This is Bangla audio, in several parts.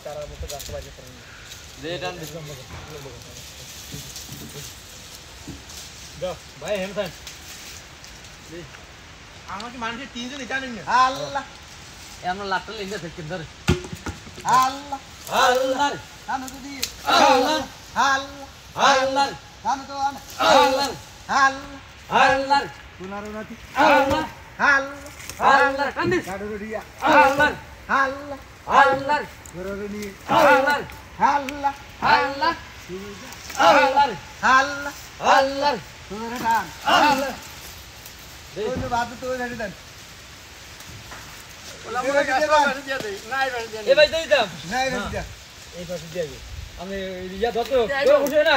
তারার মতো গাছ বাইরে করেন যে টান দিলাম দাও ভাই হেমসান আমাকে মানুষের তিনজন জানেন না আল্লাহ আমরা লাটটা লেগে থেকে ধরে আল্লাহ আল্লাহ জানো তো দি আল্লাহ আল্লাহ আল্লাহ জানো তো আল্লাহ আল্লাহ আল্লাহ পুনরাবৃত্তি আল্লাহ আল্লাহ আল্লাহ কান্দিস কাডুরিয়া আল্লাহ আল্লাহ আল্লাহ গররনি আল্লাহ আল্লাহ আল্লাহ আল্লাহ আল্লাহ আল্লাহ তোরে দান আল্লাহ তোরে বাদ তো রেডি দেন ওলা মোরে গাছ বাড়ি দিয়া দেই নাই বাড়ি দিয়া এ ভাই দেই দাম নাই বাড়ি দিয়া এই পাশে দিয়া আমি ইয়া ধরতো উঠে না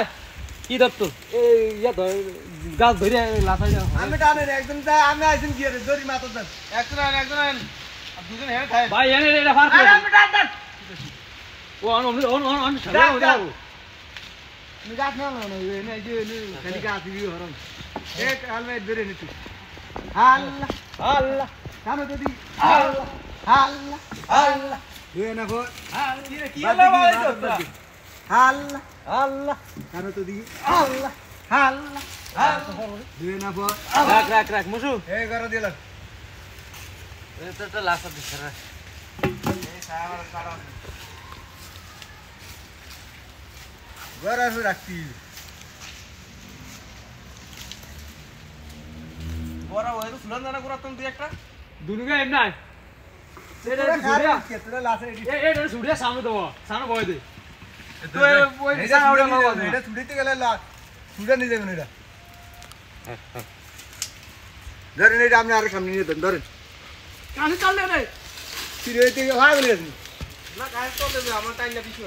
কি ধরতো এই ইয়া ধর গাছ ধরে লাফাই দাও আমি টানে একজন যায় আমি আইছেন কি রে দড়ি মাথা দেন একজন আর দুজন হেরে খায় ভাই এনে এটা ফার আরে আমি টান দেন ও অন সারা হয়ে যাবো আমি গাছ না না এনে যে খালি গাছ দিবি হরম এক আলমে ধরে নিতি আল্লাহ আল্লাহ জানো তো দি আল্লাহ আল্লাহ আল্লাহ দুই না গো আল্লাহ কি আল্লাহ আল্লাহ আল্লাহ জানো তো দি আল্লাহ আল্লাহ দুই না গো রাখ মুসু এই করে দিলাম এটা লাস্ট দিছ রে এই সারা সারা গরা রাখতি বড় ওই সুলন জানা করা তুমি একটা দুনুগা এম নাই এটা সুড়িয়া কেতরা লাসে এটা সুড়িয়া সামনে দাও সামনে বয় দে তো ওই জানা ওটা মাও এটা সুড়িতে গেলে সুড়া নিয়ে যাবেন এটা ধরেন এটা আপনি আর সামনে নিয়ে দেন ধরেন কানে চল দে নাই সিরিয়তে ভাগ নিয়ে না কানে চল দে আমার টাইমটা পিছু